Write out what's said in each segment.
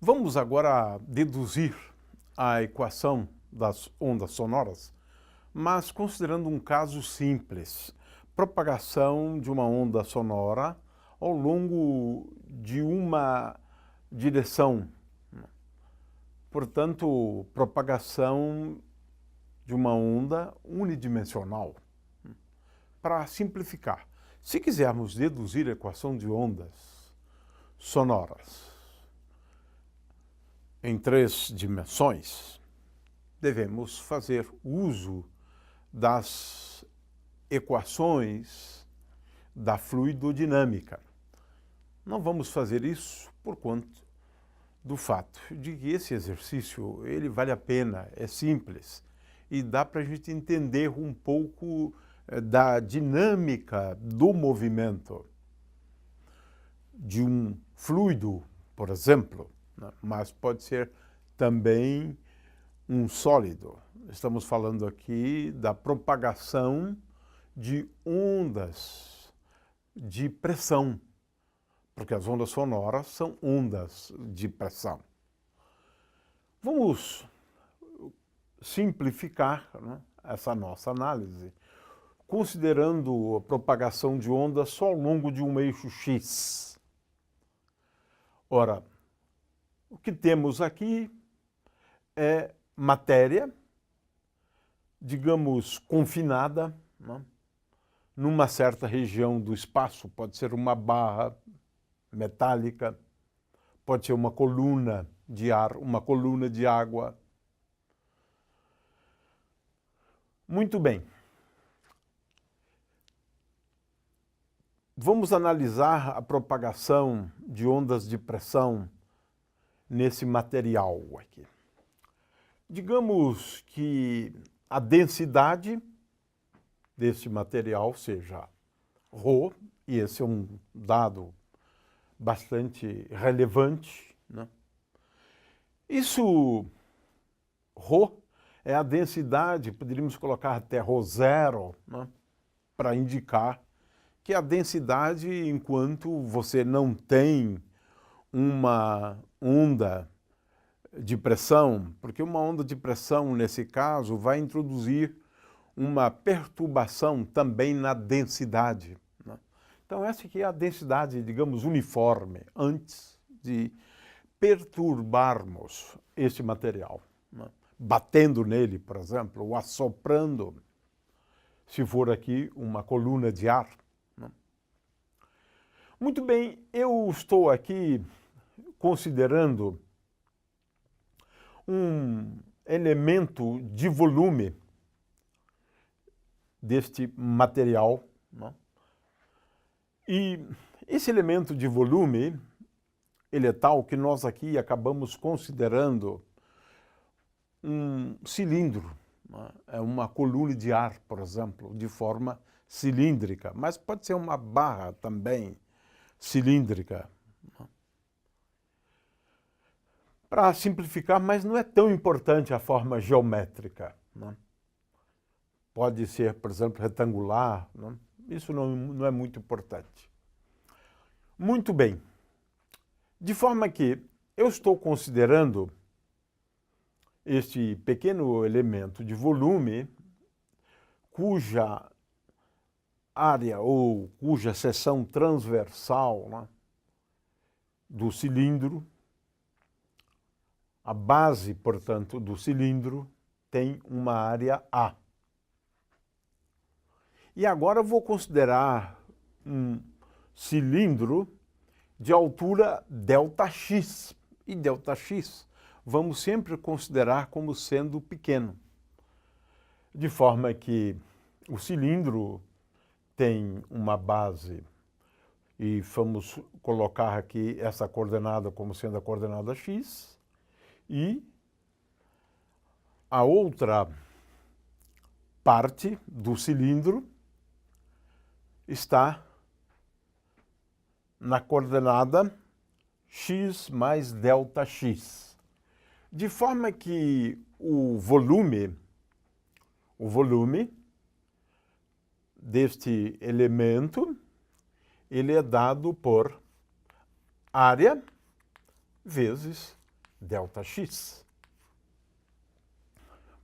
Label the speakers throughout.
Speaker 1: Vamos agora deduzir a equação das ondas sonoras, mas considerando um caso simples, propagação de uma onda sonora ao longo de uma direção. Portanto, propagação de uma onda unidimensional. Para simplificar, se quisermos deduzir a equação de ondas sonoras em 3 dimensões, devemos fazer uso das equações da fluidodinâmica. Não vamos fazer isso por conta do fato de que esse exercício ele vale a pena, é simples e dá para a gente entender um pouco da dinâmica do movimento de um fluido, por exemplo, mas pode ser também um sólido. Estamos falando aqui da propagação de ondas de pressão, porque as ondas sonoras são ondas de pressão. Vamos simplificar, né, essa nossa análise, considerando a propagação de ondas só ao longo de um eixo X. Ora, o que temos aqui é matéria, digamos, confinada, né, numa certa região do espaço. Pode ser uma barra metálica, pode ser uma coluna de ar, uma coluna de água. Muito bem. Vamos analisar a propagação de ondas de pressão nesse material aqui. Digamos que a densidade desse material seja ρ, e esse é um dado bastante relevante, né? Isso, ρ, é a densidade, poderíamos colocar até ρ0, né, para indicar que a densidade, enquanto você não tem uma onda de pressão, porque uma onda de pressão, nesse caso, vai introduzir uma perturbação também na densidade, né? Então, essa aqui é a densidade, digamos, uniforme, antes de perturbarmos este material, né? Batendo nele, por exemplo, ou assoprando, se for aqui uma coluna de ar, né? Muito bem, eu estou aqui considerando um elemento de volume deste material, né? E esse elemento de volume, ele é tal que nós aqui acabamos considerando um cilindro, né? É uma coluna de ar, por exemplo, de forma cilíndrica, mas pode ser uma barra também cilíndrica. Para simplificar, mas não é tão importante a forma geométrica, né? Pode ser, por exemplo, retangular, né? Isso não é muito importante. Muito bem. De forma que eu estou considerando este pequeno elemento de volume cuja área ou cuja seção transversal, né, do cilindro, a base, portanto, do cilindro tem uma área A. E agora eu vou considerar um cilindro de altura ΔX. E ΔX vamos sempre considerar como sendo pequeno. De forma que o cilindro tem uma base, e vamos colocar aqui essa coordenada como sendo a coordenada x, e a outra parte do cilindro está na coordenada x mais ΔX. De forma que o volume deste elemento, ele é dado por área vezes ΔX.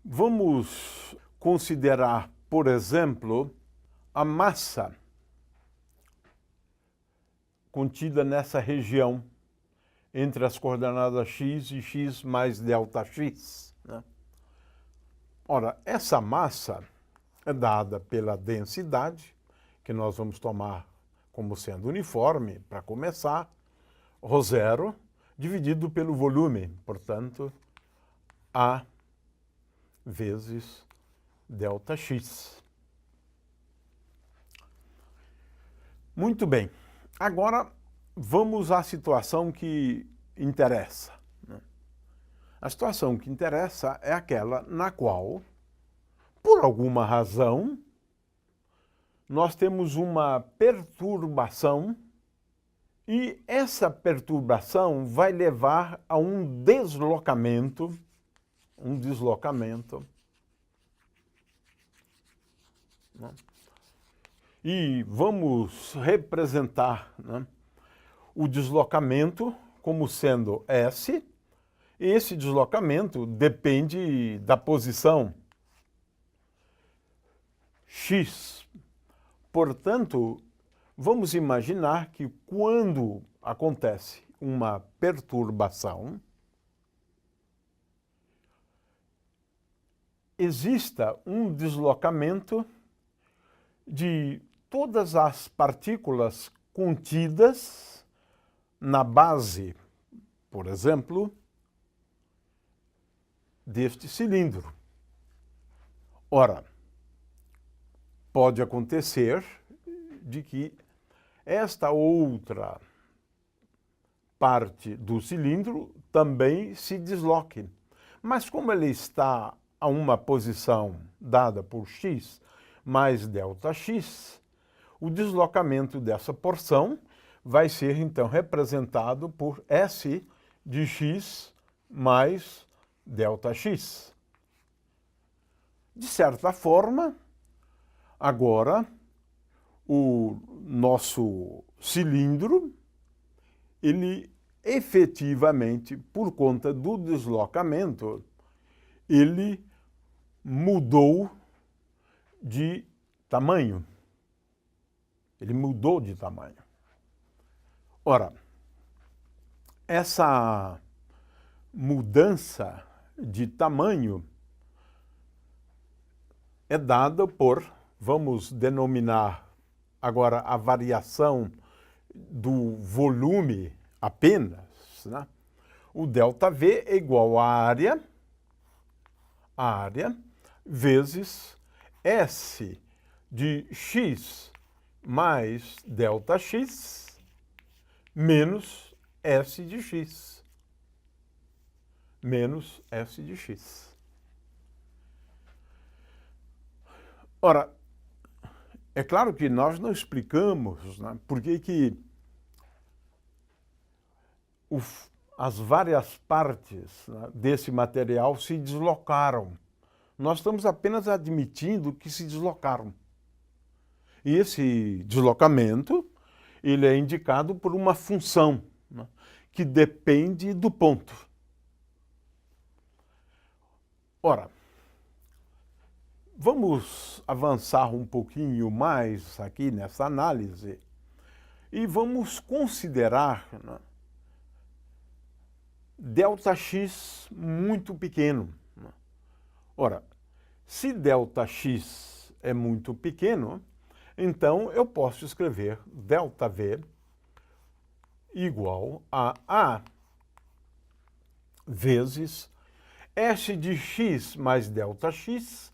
Speaker 1: Vamos considerar, por exemplo, a massa contida nessa região entre as coordenadas x e x mais ΔX, né? Ora, essa massa é dada pela densidade, que nós vamos tomar como sendo uniforme, para começar, ρ0, dividido pelo volume, portanto, A vezes ΔX. Muito bem. Agora, vamos à situação que interessa. A situação que interessa é aquela na qual, por alguma razão, nós temos uma perturbação e essa perturbação vai levar a um deslocamento, né? E vamos representar, né, o deslocamento como sendo S. Esse deslocamento depende da posição x. Portanto, vamos imaginar que quando acontece uma perturbação, exista um deslocamento de todas as partículas contidas na base, por exemplo, deste cilindro. Ora, pode acontecer de que esta outra parte do cilindro também se desloque. Mas como ele está a uma posição dada por x mais ΔX, o deslocamento dessa porção vai ser, então, representado por S de x mais ΔX. De certa forma, agora, o nosso cilindro, ele efetivamente, por conta do deslocamento, ele mudou de tamanho. Ele mudou de tamanho. Ora, essa mudança de tamanho é dada por, vamos denominar agora a variação do volume apenas, né? O ΔV é igual à área vezes S de x mais ΔX menos S de x. Menos S de x. Ora, é claro que nós não explicamos, né, por que as várias partes, né, desse material se deslocaram. Nós estamos apenas admitindo que se deslocaram. E esse deslocamento, ele é indicado por uma função, né, que depende do ponto. Ora, vamos avançar um pouquinho mais aqui nessa análise e vamos considerar, né, ΔX muito pequeno. Ora, se ΔX é muito pequeno, então eu posso escrever ΔV igual a A vezes S de x mais ΔX,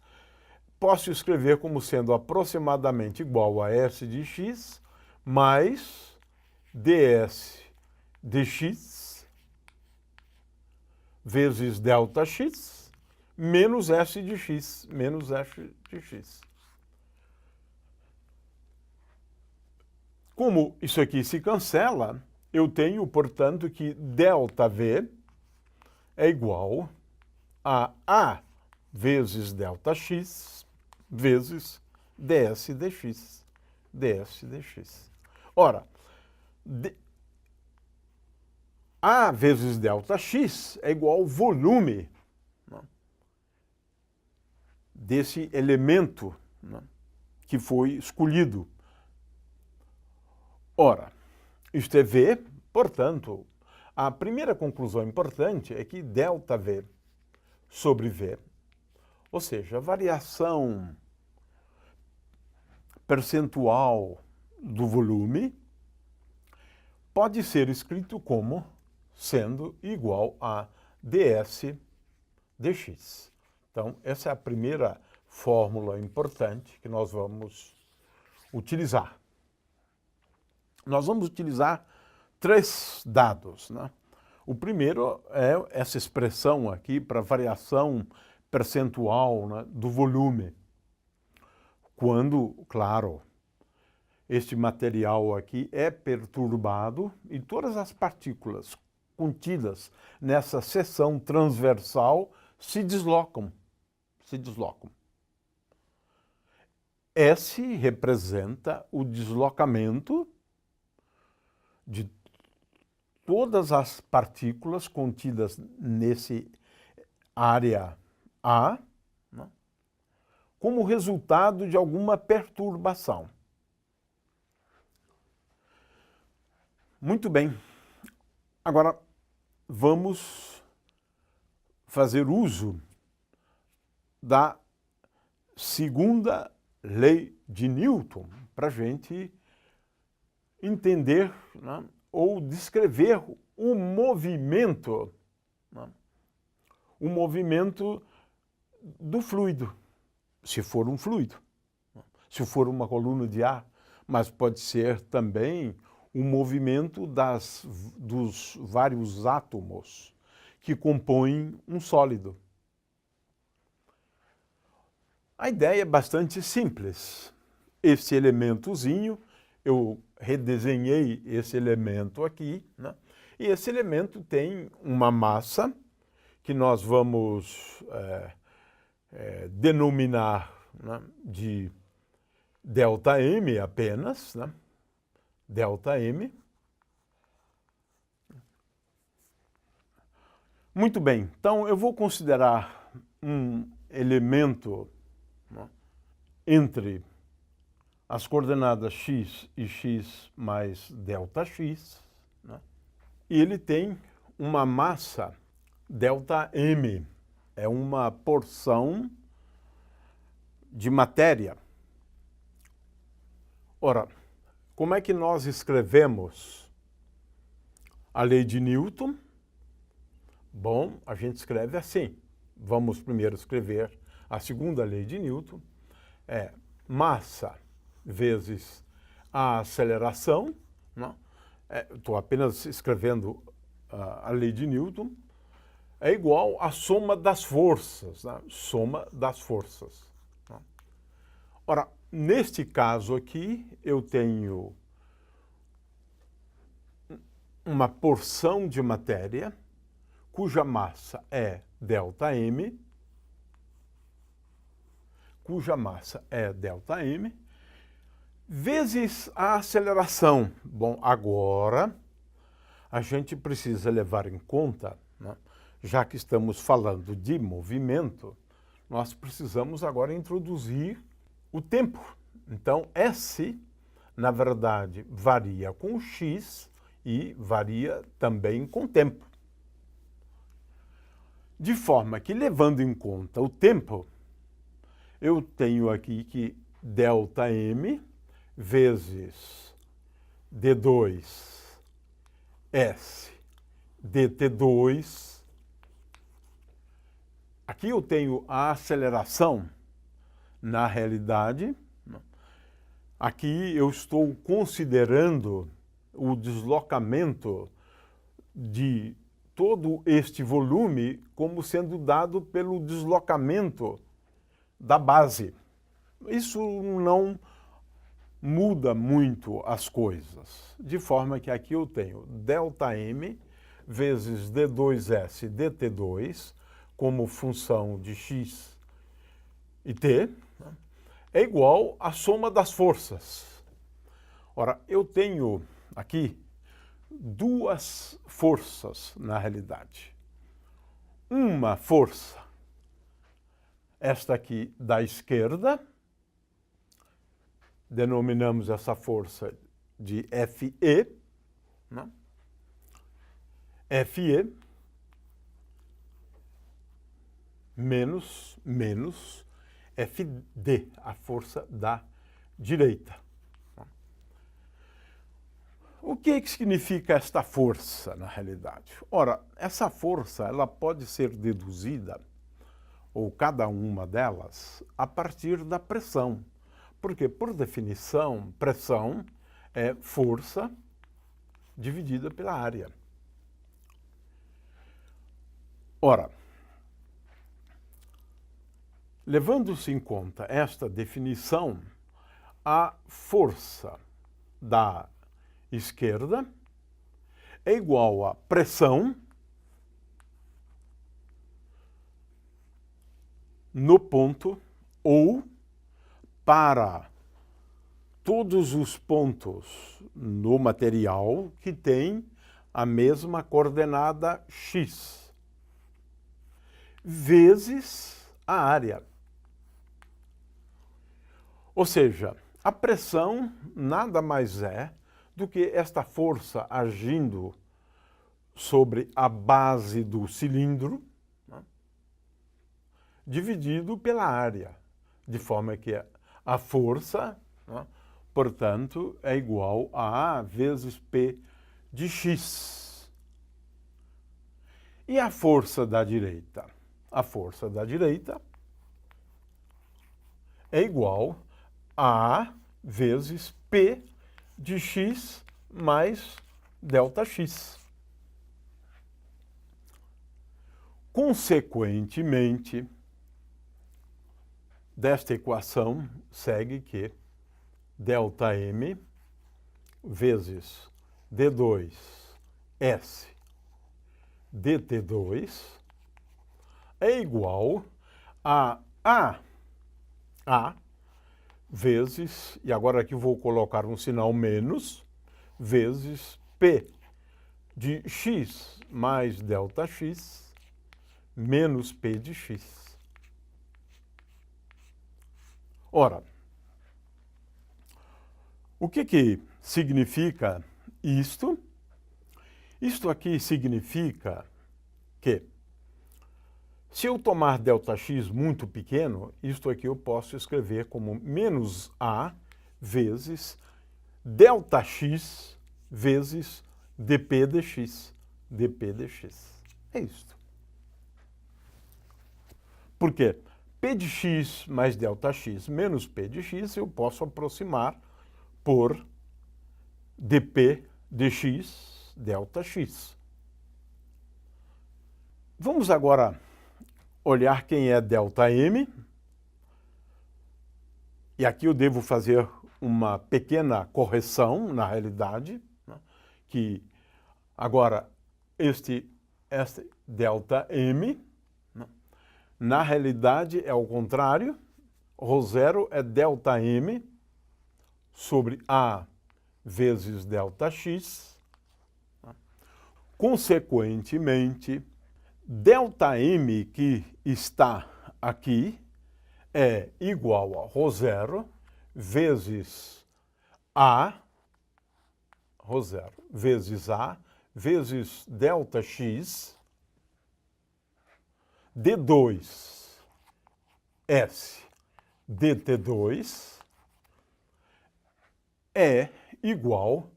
Speaker 1: posso escrever como sendo aproximadamente igual a S de x mais ds dx vezes ΔX menos S de x, menos S de x. Como isso aqui se cancela, eu tenho, portanto, que ΔV é igual a A vezes ΔX vezes ds dx. ds dx. Ora, A vezes ΔX é igual ao volume, né, desse elemento, né, que foi escolhido. Ora, isto é V, portanto, a primeira conclusão importante é que ΔV sobre V, ou seja, a variação percentual do volume, pode ser escrito como sendo igual a ds dx. Então, essa é a primeira fórmula importante que nós vamos utilizar. Nós vamos utilizar 3 dados, né? O primeiro é essa expressão aqui para variação percentual, né, do volume. Quando, claro, este material aqui é perturbado e todas as partículas contidas nessa seção transversal se deslocam. S representa o deslocamento de todas as partículas contidas nesse área A, né, como resultado de alguma perturbação. Muito bem. Agora, vamos fazer uso da segunda lei de Newton para a gente entender, né, ou descrever o movimento, né, o movimento do fluido, se for um fluido, se for uma coluna de ar, mas pode ser também o movimento dos vários átomos que compõem um sólido. A ideia é bastante simples. Esse elementozinho, eu redesenhei esse elemento aqui, né? E esse elemento tem uma massa que nós vamos denominar, né, de ΔM apenas, né? ΔM. Muito bem, então eu vou considerar um elemento, né, entre as coordenadas x e x mais ΔX, né, e ele tem uma massa ΔM, é uma porção de matéria. Ora, como é que nós escrevemos a lei de Newton? Bom, a gente escreve assim. Vamos primeiro escrever a segunda lei de Newton. É massa vezes a aceleração, né? Estou apenas escrevendo a lei de Newton. É igual à soma das forças, né? Soma das forças. Né? Ora, neste caso aqui, eu tenho uma porção de matéria cuja massa é ΔM, vezes a aceleração. Bom, agora a gente precisa levar em conta, né, já que estamos falando de movimento, nós precisamos agora introduzir o tempo. Então, S, na verdade, varia com x e varia também com o tempo. De forma que, levando em conta o tempo, eu tenho aqui que ΔM vezes d2S dt2. Aqui eu tenho a aceleração. Na realidade, aqui eu estou considerando o deslocamento de todo este volume como sendo dado pelo deslocamento da base. Isso não muda muito as coisas, de forma que aqui eu tenho ΔM vezes d2S dt2 como função de x e t, é igual à soma das forças. Ora, eu tenho aqui duas forças na realidade. Uma força, esta aqui da esquerda, denominamos essa força de Fe, né? Fe menos Fd, a força da direita. O que significa esta força, na realidade? Ora, essa força ela pode ser deduzida, ou cada uma delas, a partir da pressão. Porque, por definição, pressão é força dividida pela área. Ora, levando-se em conta esta definição, a força da esquerda é igual a pressão no ponto ou para todos os pontos no material que tem a mesma coordenada x, vezes a área. Ou seja, a pressão nada mais é do que esta força agindo sobre a base do cilindro, né, dividido pela área, de forma que a força, né, portanto, é igual a A vezes P de x. E a força da direita? A força da direita é igual a A vezes P de x mais ΔX. Consequentemente, desta equação segue que ΔM vezes D2S dt2 é igual a A vezes, e agora aqui vou colocar um sinal menos, vezes P de x mais ΔX menos P de x. Ora, o que significa isto? Isto aqui significa que, se eu tomar ΔX muito pequeno, isto aqui eu posso escrever como menos A vezes ΔX vezes dp dx. dp dx. É isto. Por quê? P de x mais ΔX menos P de x eu posso aproximar por dp dx ΔX. Vamos agora olhar quem é ΔM. E aqui eu devo fazer uma pequena correção, na realidade, né, que agora este ΔM, né, na realidade é o contrário, ρ0 é ΔM sobre A vezes ΔX. Consequentemente, ΔM que está aqui é igual a ρ0 vezes A, ρ0 vezes A, vezes ΔX, D2S dt2 é igual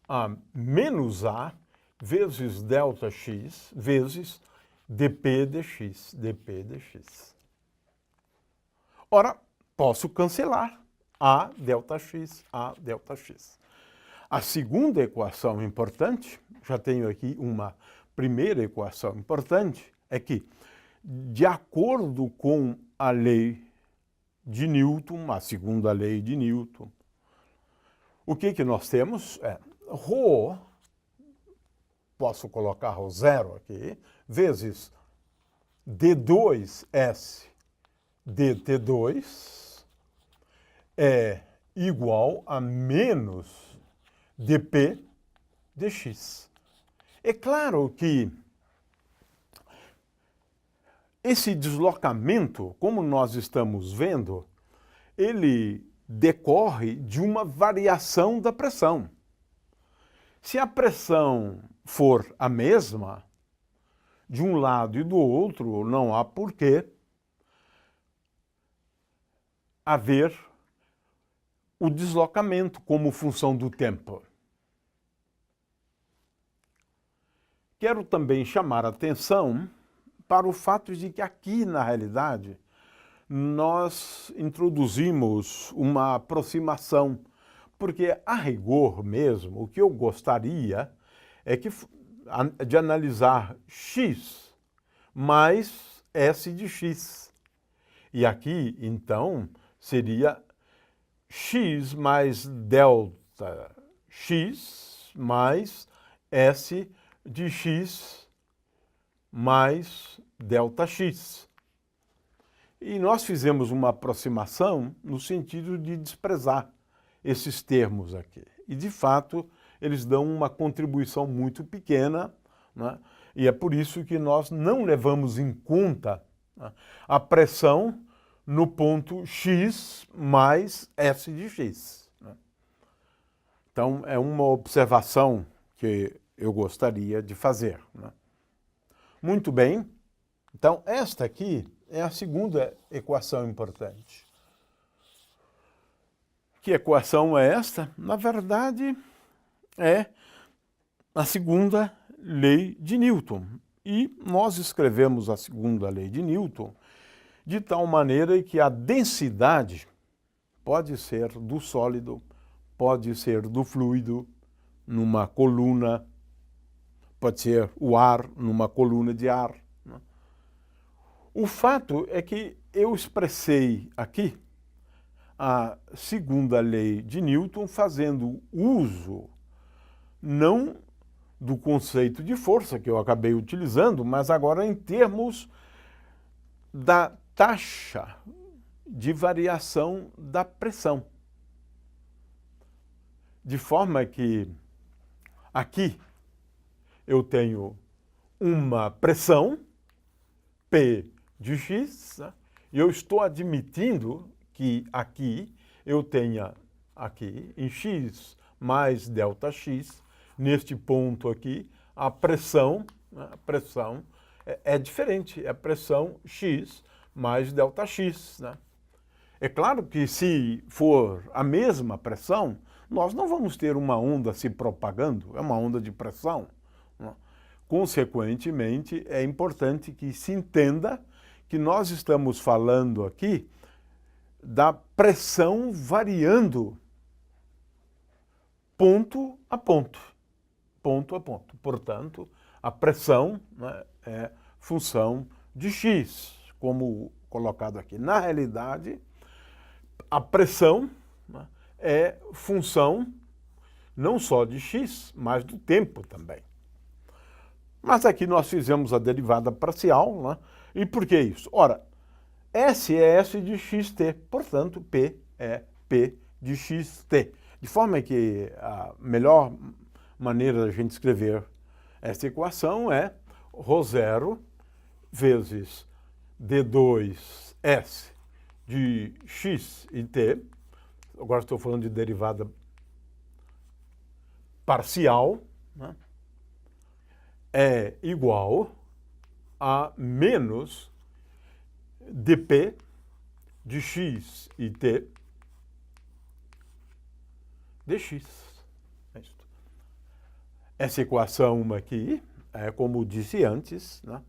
Speaker 1: a menos A vezes ΔX vezes dp dx, dp dx. Ora, posso cancelar A ΔX, A ΔX. A segunda equação importante, já tenho aqui uma primeira equação importante, é que, de acordo com a lei de Newton, a segunda lei de Newton, o que nós temos é ρ, posso colocar ρ0 aqui, vezes D2S dt2 é igual a menos dp dx. É claro que esse deslocamento, como nós estamos vendo, ele decorre de uma variação da pressão. Se a pressão for a mesma, de um lado e do outro, não há por que haver o deslocamento como função do tempo. Quero também chamar a atenção para o fato de que aqui, na realidade, nós introduzimos uma aproximação, porque, a rigor mesmo, o que eu gostaria é de analisar x mais s de x. E aqui, então, seria x mais delta x mais s de x mais delta x. E nós fizemos uma aproximação no sentido de desprezar esses termos aqui. E, de fato, eles dão uma contribuição muito pequena, né? E é por isso que nós não levamos em conta, né, a pressão no ponto x mais s de x. Né? Então, é uma observação que eu gostaria de fazer. Né? Muito bem. Então, esta aqui é a segunda equação importante. Que equação é esta? Na verdade, é a segunda lei de Newton. E nós escrevemos a segunda lei de Newton de tal maneira que a densidade pode ser do sólido, pode ser do fluido numa coluna, pode ser o ar numa coluna de ar. O fato é que eu expressei aqui a segunda lei de Newton fazendo uso não do conceito de força que eu acabei utilizando, mas agora em termos da taxa de variação da pressão. De forma que aqui eu tenho uma pressão, P de x, né? E eu estou admitindo que aqui eu tenha aqui em x mais delta x, neste ponto aqui, a pressão, né? A pressão é diferente, é a pressão x mais delta x. Né? É claro que se for a mesma pressão, nós não vamos ter uma onda se propagando, é uma onda de pressão. Né? Consequentemente, é importante que se entenda que nós estamos falando aqui da pressão variando ponto a ponto. Ponto a ponto. Portanto, a pressão, né, é função de x, como colocado aqui. Na realidade, a pressão, né, é função não só de x, mas do tempo também. Mas aqui nós fizemos a derivada parcial, né? E por que isso? Ora, S é S de xt, portanto, P é P de xt. De forma que a melhor maneira da gente escrever esta equação é ρ0 vezes d2s de x e t, agora estou falando de derivada parcial, né? É igual a menos dp de x e t dx. É isso. Essa equação aqui é, como disse antes, né,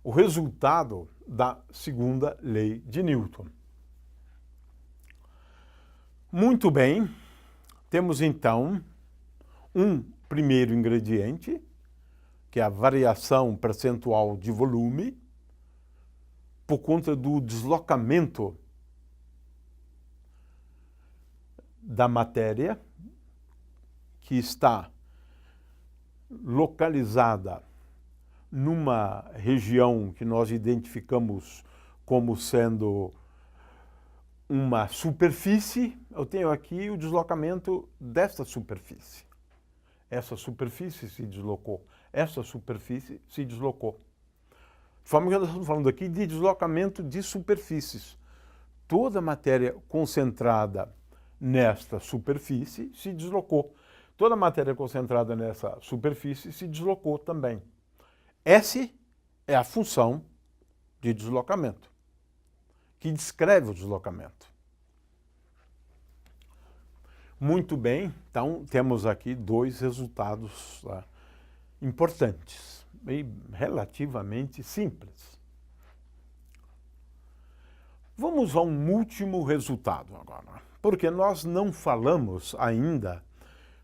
Speaker 1: o resultado da segunda lei de Newton. Muito bem, temos então um primeiro ingrediente, que é a variação percentual de volume, por conta do deslocamento da matéria, que está localizada numa região que nós identificamos como sendo uma superfície. Eu tenho aqui o deslocamento desta superfície. essa superfície se deslocou, essa superfície se deslocou. De forma que nós estamos falando aqui de deslocamento de superfícies. Toda matéria concentrada nesta superfície se deslocou. Toda matéria concentrada nessa superfície se deslocou também. Essa é a função de deslocamento, que descreve o deslocamento. Muito bem, então temos aqui dois resultados importantes e relativamente simples. Vamos a um último resultado agora, porque nós não falamos ainda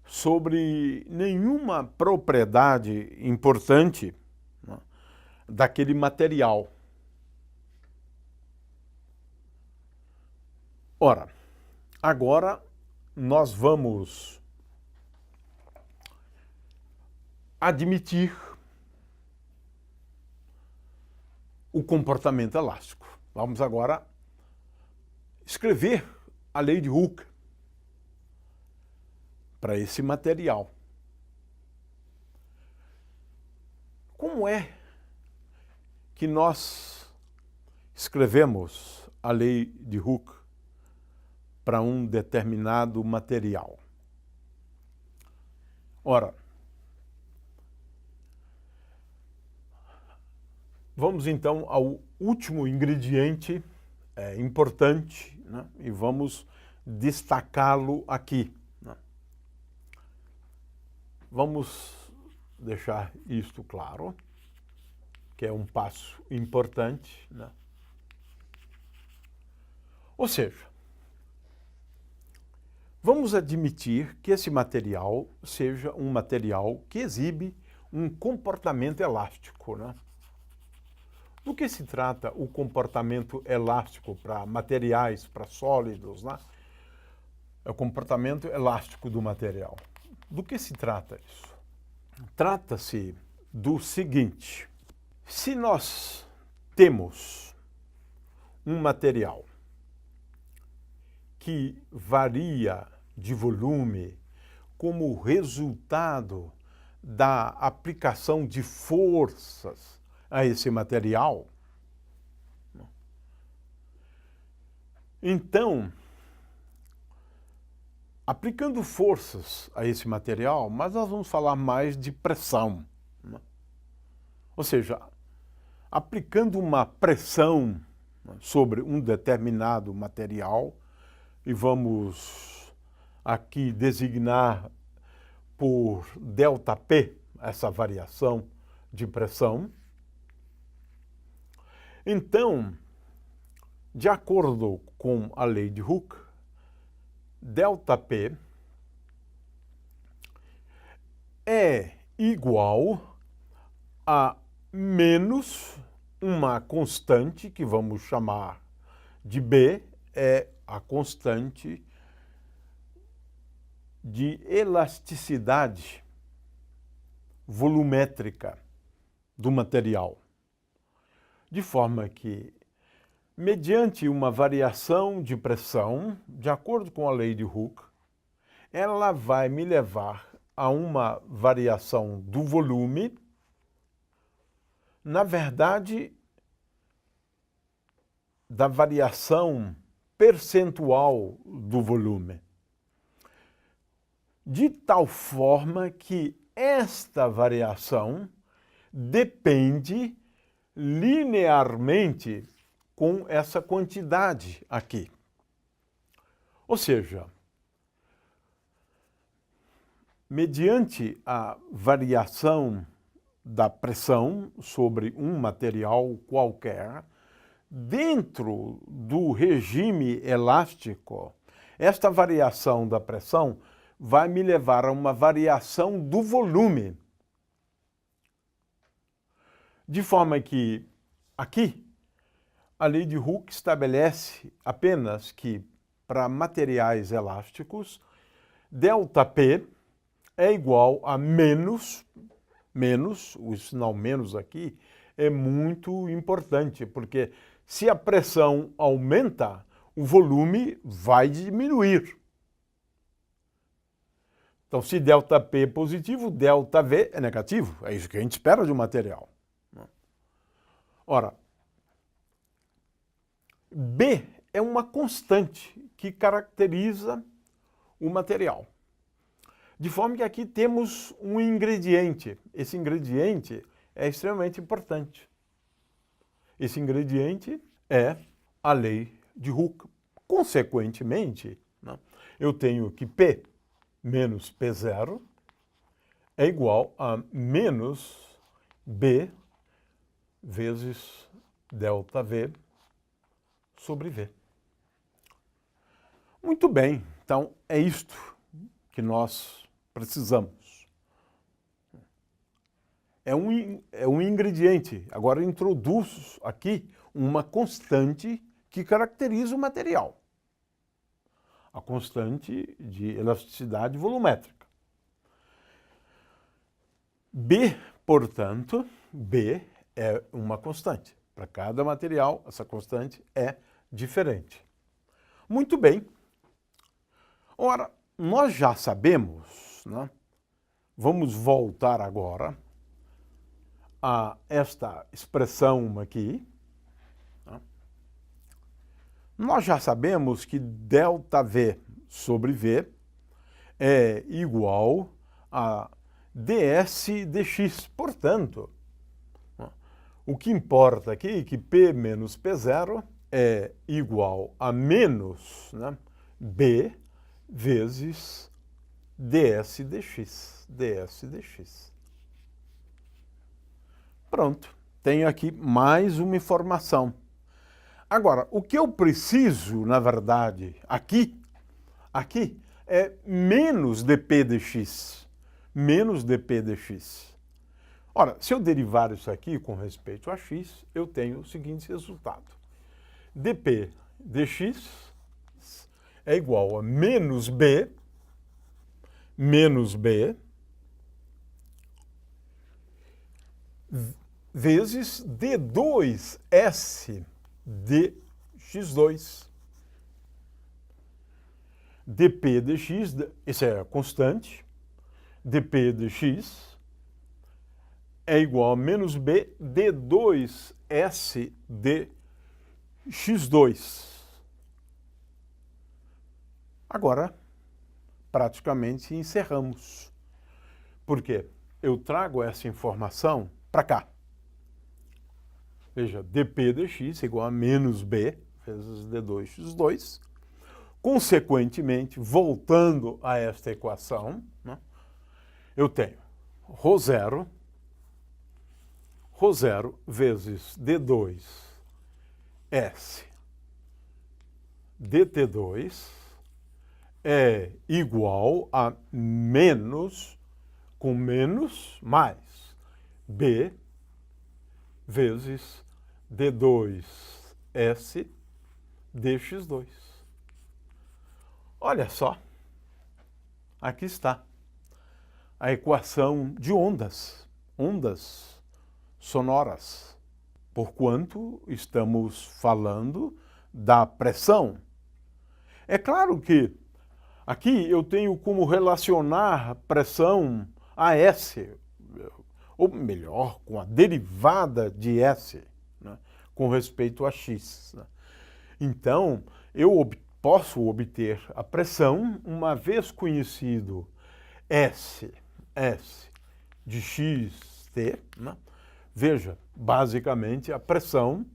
Speaker 1: sobre nenhuma propriedade importante, né, daquele material. Ora, agora nós vamos admitir o comportamento elástico. Vamos agora escrever a lei de Hooke para esse material. Como é que nós escrevemos a lei de Hooke para um determinado material? Ora, vamos então ao último ingrediente importante, né, e vamos destacá-lo aqui, né. Vamos deixar isto claro, que é um passo importante, né? Ou seja, vamos admitir que esse material seja um material que exibe um comportamento elástico, né? Do que se trata o comportamento elástico para materiais, para sólidos, né? É o comportamento elástico do material. Do que se trata isso? Trata-se do seguinte: se nós temos um material que varia de volume como resultado da aplicação de forças a esse material, então, aplicando forças a esse material, mas nós vamos falar mais de pressão, né? Ou seja, aplicando uma pressão, né, sobre um determinado material, e vamos aqui designar por ΔP essa variação de pressão. Então, de acordo com a lei de Hooke, ΔP é igual a menos uma constante, que vamos chamar de B, é a constante de elasticidade volumétrica do material. De forma que, mediante uma variação de pressão, de acordo com a lei de Hooke, ela vai me levar a uma variação do volume, na verdade, da variação percentual do volume, de tal forma que esta variação depende linearmente com essa quantidade aqui. Ou seja, mediante a variação da pressão sobre um material qualquer, dentro do regime elástico, esta variação da pressão vai me levar a uma variação do volume. De forma que, aqui, a lei de Hooke estabelece apenas que, para materiais elásticos, ΔP é igual a menos, o sinal menos aqui é muito importante, porque se a pressão aumenta, o volume vai diminuir. Então, se ΔP é positivo, ΔV é negativo. É isso que a gente espera de um material. Ora, B é uma constante que caracteriza o material. De forma que aqui temos um ingrediente. Esse ingrediente é extremamente importante. Esse ingrediente é a lei de Hooke. Consequentemente, eu tenho que P menos P0 é igual a menos B vezes ΔV sobre V. Muito bem, então é isto que nós precisamos. É um ingrediente. Agora introduzo aqui uma constante que caracteriza o material. A constante de elasticidade volumétrica. B, portanto, B é uma constante. Para cada material, essa constante é diferente. Muito bem. Ora, nós já sabemos, né? Vamos voltar agora a esta expressão aqui. Né? Nós já sabemos que ΔV sobre V é igual a ds dx. Portanto, o que importa aqui é que P menos P0 é igual a menos, né, B vezes ds dx. ds dx. Pronto, tenho aqui mais uma informação. Agora, o que eu preciso, na verdade, aqui é menos dp dx. Menos dp dx. Ora, se eu derivar isso aqui com respeito a x, eu tenho o seguinte resultado. dp dx é igual a menos b vezes d2s dx2. dp dx, isso é a constante, dp dx é igual a menos b d2s dx2. Agora, praticamente encerramos. Por quê? Eu trago essa informação para cá. Veja, dp dx é igual a menos b vezes d2x2. Consequentemente, voltando a esta equação, né, eu tenho ρ0 vezes d2s dt2 é igual a menos, com menos, mais b vezes d2s dx2. Olha só, aqui está a equação de ondas sonoras, porquanto estamos falando da pressão. É claro que aqui eu tenho como relacionar pressão a S, ou melhor, com a derivada de S, né, com respeito a X. Né. Então, eu posso obter a pressão, uma vez conhecido S de xt, né. Veja, basicamente a pressão,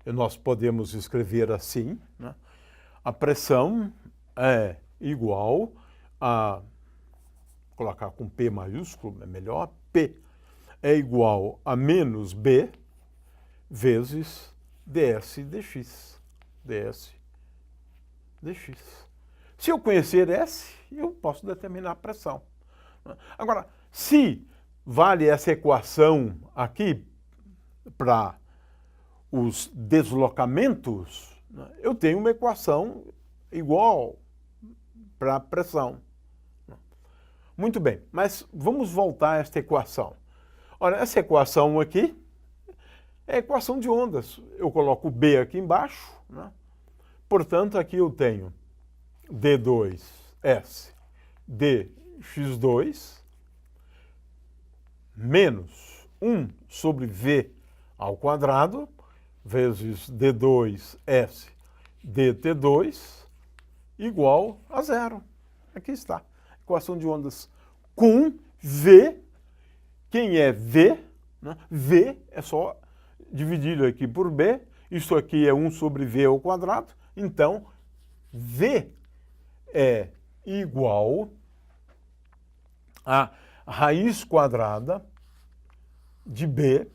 Speaker 1: nós podemos escrever assim, né, a pressão é igual a, colocar com P maiúsculo é melhor, P é igual a menos B vezes ds dx. ds dx. Se eu conhecer S, eu posso determinar a pressão. Agora, se vale essa equação aqui para os deslocamentos, eu tenho uma equação igual para a pressão. Muito bem, mas vamos voltar a esta equação. Olha, essa equação aqui é a equação de ondas. Eu coloco B aqui embaixo, né? Portanto, aqui eu tenho D2 S dx2 menos 1 sobre V ao quadrado vezes d2S dt2 igual a zero. Aqui está. Equação de ondas com V. Quem é V? Né? V é só dividido aqui por B. Isso aqui é 1 sobre V ao quadrado. Então, V é igual a raiz quadrada de B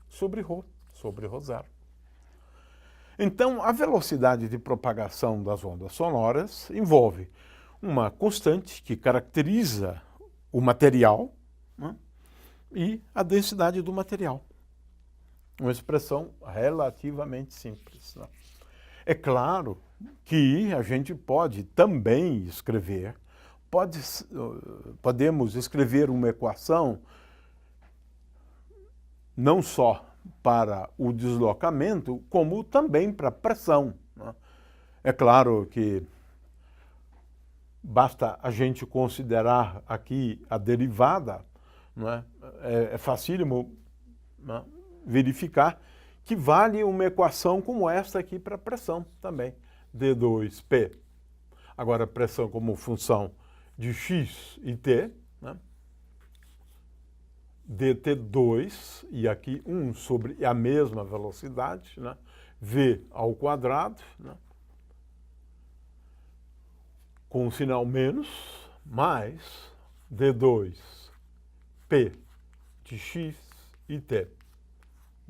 Speaker 1: sobre ρ zero. Então, a velocidade de propagação das ondas sonoras envolve uma constante que caracteriza o material, né, e a densidade do material. Uma expressão relativamente simples, né? É claro que a gente pode também escrever, podemos escrever uma equação não só para o deslocamento, como também para a pressão, né? É claro que basta a gente considerar aqui a derivada, né? É facílimo, né, verificar que vale uma equação como esta aqui para pressão também, d2p. Agora, pressão como função de x e t, né? dt2, e aqui 1 sobre a mesma velocidade, né? v ao quadrado, né? Com o sinal menos, mais d2p de x e t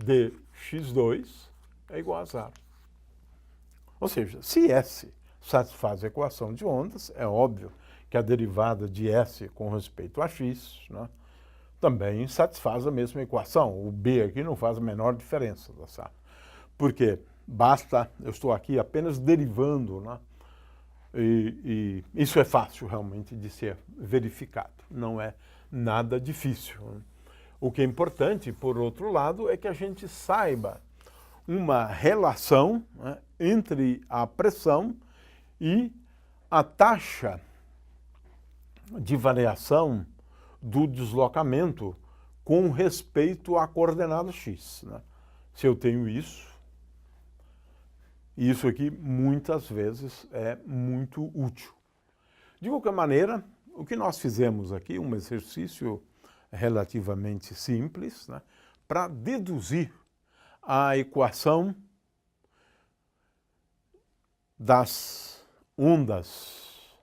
Speaker 1: dx2 é igual a zero. Ou seja, se S satisfaz a equação de ondas, é óbvio que a derivada de S com respeito a x, né, também satisfaz a mesma equação. O B aqui não faz a menor diferença, tá certo? Porque basta, eu estou aqui apenas derivando, né? E isso é fácil realmente de ser verificado, não é nada difícil, né? O que é importante, por outro lado, é que a gente saiba uma relação, né, entre a pressão e a taxa de variação do deslocamento com respeito à coordenada x, né? Se eu tenho isso aqui muitas vezes é muito útil. De qualquer maneira, o que nós fizemos aqui, um exercício relativamente simples, né, para deduzir a equação das ondas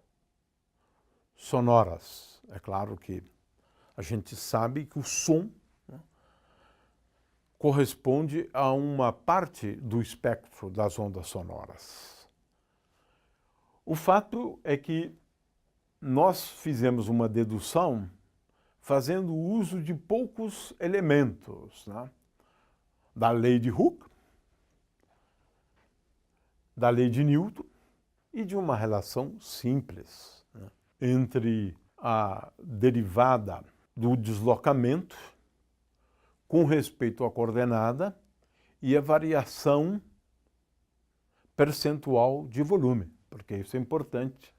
Speaker 1: sonoras. É claro que a gente sabe que o som, né, corresponde a uma parte do espectro das ondas sonoras. O fato é que nós fizemos uma dedução fazendo uso de poucos elementos, né? Da lei de Hooke, da lei de Newton e de uma relação simples, né, entre a derivada do deslocamento com respeito à coordenada e a variação percentual de volume, porque isso é importante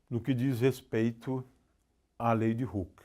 Speaker 1: no que diz respeito à lei de Hooke.